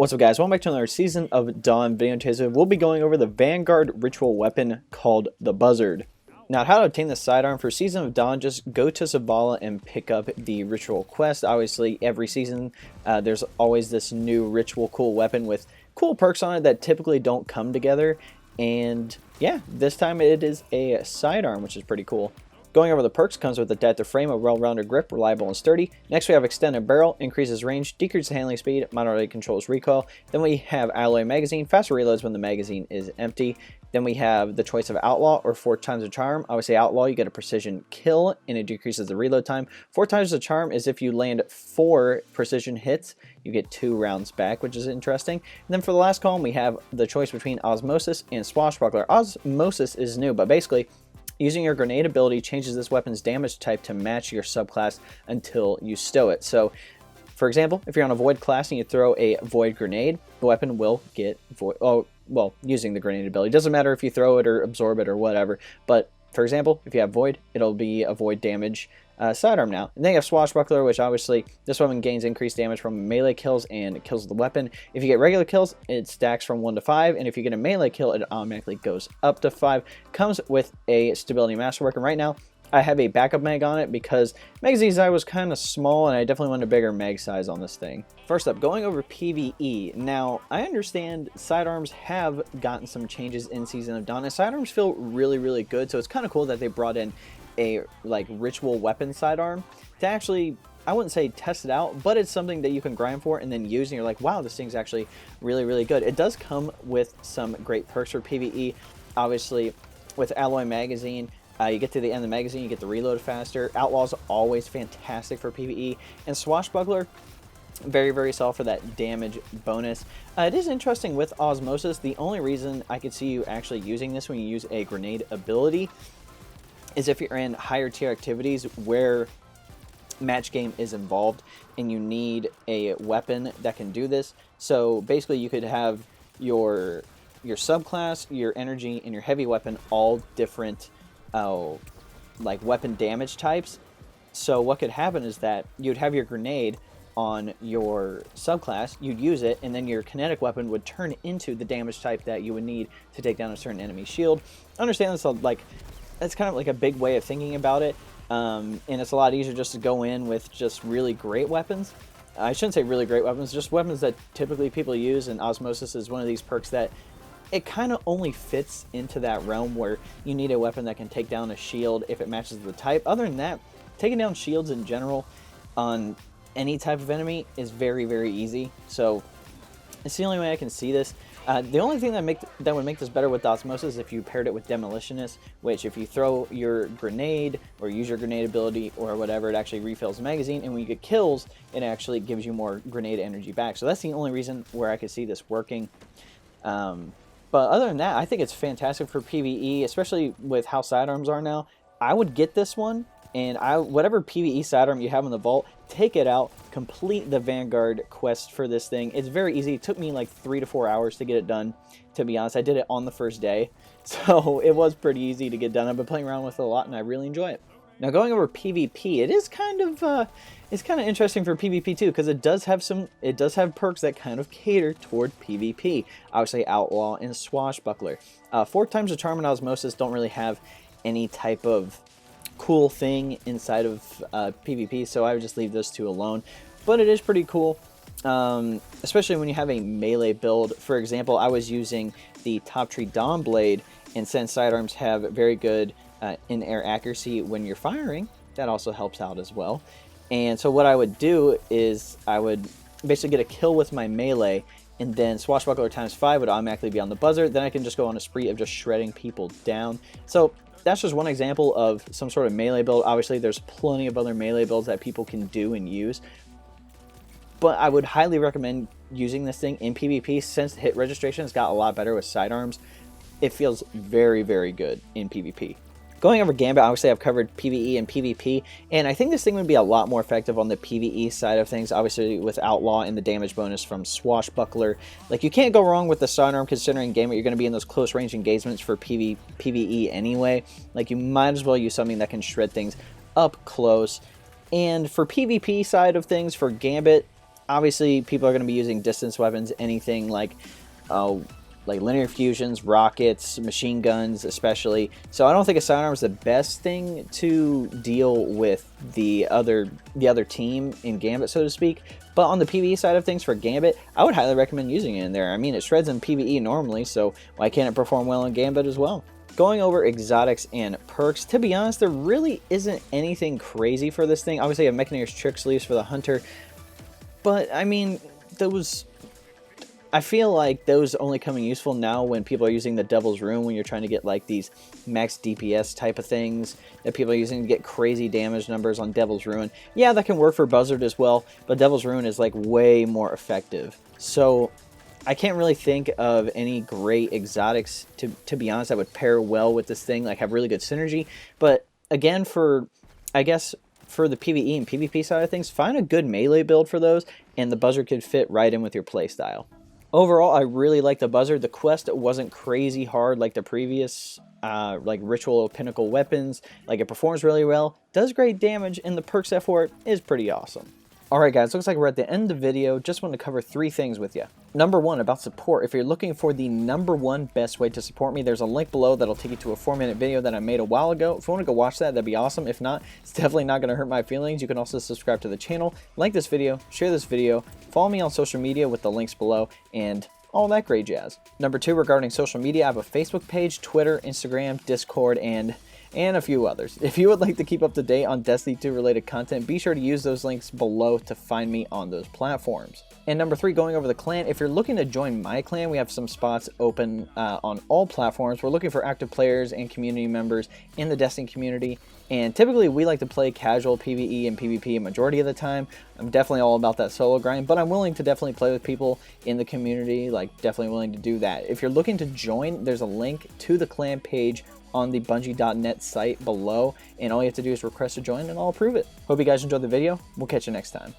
What's up, guys? Welcome back to another season of Dawn video. Today we'll be going over the Vanguard ritual weapon called the Buzzard. Now, how to obtain the sidearm for Season of Dawn, just go to Zavala and pick up the ritual quest. Obviously, every season there's always this new ritual cool weapon with cool perks on it that typically don't come together. And yeah, this time it is a sidearm, which is pretty cool. Going over the perks, comes with adaptive frame, a well-rounded grip, reliable and sturdy. Next we have extended barrel, increases range, decreases handling speed, moderately controls recoil. Then we have alloy magazine, faster reloads when the magazine is empty. Then we have the choice of outlaw or 4 times the charm. I would say outlaw, you get a precision kill and it decreases the reload time. 4 times the charm is if you land 4 precision hits, you get 2 rounds back, which is interesting. And then for the last column, we have the choice between osmosis and swashbuckler. Osmosis is new, but basically, using your grenade ability changes this weapon's damage type to match your subclass until you stow it. So, for example, if you're on a void class and you throw a void grenade, the weapon will get void. Oh, well, using the grenade ability. Doesn't matter if you throw it or absorb it or whatever. But, for example, if you have void, it'll be a void damage sidearm now. And then you have swashbuckler, which obviously this weapon gains increased damage from melee kills and kills the weapon. If you get regular kills, it stacks from 1 to 5, and if you get a melee kill, it automatically goes up to 5. Comes with a stability masterwork, and right now I have a backup mag on it because magazine size was kind of small and I definitely wanted a bigger mag size on this thing. First up, going over PvE. Now, I understand sidearms have gotten some changes in Season of Dawn, and sidearms feel really, really good, so it's kind of cool that they brought in a ritual weapon sidearm to actually, I wouldn't say test it out, but it's something that you can grind for and then use, and you're like, wow, this thing's actually really, really good. It does come with some great perks for PvE. Obviously, with alloy magazine, you get to the end of the magazine, you get the reload faster. Outlaw's always fantastic for PvE, and swashbuckler, very, very solid for that damage bonus. It is interesting with osmosis. The only reason I could see you actually using this when you use a grenade ability is if you're in higher tier activities where match game is involved and you need a weapon that can do this. So basically you could have your subclass, your energy, and your heavy weapon all different weapon damage types. So what could happen is that you'd have your grenade on your subclass, you'd use it, and then your kinetic weapon would turn into the damage type that you would need to take down a certain enemy shield. I understand this, that's kind of like a big way of thinking about it, and it's a lot easier just to go in with just really great weapons. I shouldn't say really great weapons, just weapons that typically people use, and osmosis is one of these perks that it kind of only fits into that realm where you need a weapon that can take down a shield if it matches the type. Other than that, taking down shields in general on any type of enemy is very, very easy. So it's the only way I can see this. The only thing that would make this better with osmosis is if you paired it with demolitionist, which if you throw your grenade or use your grenade ability or whatever, it actually refills the magazine, and when you get kills, it actually gives you more grenade energy back. So that's the only reason where I could see this working. But other than that, I think it's fantastic for PvE, especially with how sidearms are now. I would get this one, and whatever PvE sidearm you have in the vault, take it out, complete the Vanguard quest for this thing. It's very easy. It took me like 3 to 4 hours to get it done, to be honest. I did it on the first day, so it was pretty easy to get done. I've been playing around with it a lot, and I really enjoy it. Now, going over PvP, it is kind of interesting for PvP too, because it does have perks that kind of cater toward PvP. Obviously, outlaw and swashbuckler. 4 times the charm and osmosis don't really have any type of cool thing inside of PvP, so I would just leave those 2 alone. But it is pretty cool, especially when you have a melee build. For example, I was using the Top Tree Dawn Blade, and since sidearms have very good in-air accuracy when you're firing, that also helps out as well. And so what I would do is I would basically get a kill with my melee, and then swashbuckler times 5 would automatically be on the Buzzard. Then I can just go on a spree of just shredding people down. So that's just one example of some sort of melee build. Obviously, there's plenty of other melee builds that people can do and use, but I would highly recommend using this thing in PvP since hit registration has got a lot better with sidearms. It feels very, very good in PvP. Going over Gambit, obviously I've covered PvE and PvP, and I think this thing would be a lot more effective on the PvE side of things, obviously with Outlaw and the damage bonus from Swashbuckler. Like, you can't go wrong with the sidearm, considering Gambit you're going to be in those close range engagements for PvE anyway. Like, you might as well use something that can shred things up close. And for PvP side of things, for Gambit, Obviously, people are going to be using distance weapons, anything like linear fusions, rockets, machine guns especially. So I don't think a sidearm is the best thing to deal with the other team in Gambit, so to speak. But on the PvE side of things for Gambit, I would highly recommend using it in there. I mean, it shreds in PvE normally, so why can't it perform well in Gambit as well? Going over exotics and perks, to be honest, there really isn't anything crazy for this thing. Obviously, I have Mechaniker's Trick Sleeves for the Hunter, but I mean, I feel like those only coming useful now when people are using the Devil's Rune, when you're trying to get like these max DPS type of things that people are using to get crazy damage numbers on Devil's Rune. Yeah, that can work for Buzzard as well, but Devil's Rune is like way more effective. So I can't really think of any great exotics, to be honest, that would pair well with this thing, like have really good synergy. But again, I guess for the PvE and PvP side of things, find a good melee build for those, and the Buzzard could fit right in with your playstyle. Overall, I really like the Buzzard. The quest wasn't crazy hard like the previous like Ritual or Pinnacle weapons. Like, it performs really well, does great damage, and the perk set for it is pretty awesome. Alright guys, looks like we're at the end of the video. Just wanted to cover 3 things with you. Number 1, about support. If you're looking for the #1 best way to support me, there's a link below that'll take you to a 4-minute video that I made a while ago. If you want to go watch that, that'd be awesome. If not, it's definitely not going to hurt my feelings. You can also subscribe to the channel, like this video, share this video, follow me on social media with the links below, and all that great jazz. Number 2, regarding social media, I have a Facebook page, Twitter, Instagram, Discord, and a few others. If you would like to keep up to date on Destiny 2 related content, be sure to use those links below to find me on those platforms. And number 3, going over the clan, if you're looking to join my clan, we have some spots open on all platforms. We're looking for active players and community members in the Destiny community, and typically we like to play casual PvE and PvP a majority of the time. I'm definitely all about that solo grind, but I'm willing to definitely play with people in the community, like definitely willing to do that. If you're looking to join, there's a link to the clan page on the Bungie.net site below, and all you have to do is request to join and I'll approve it. Hope you guys enjoyed the video. We'll catch you next time.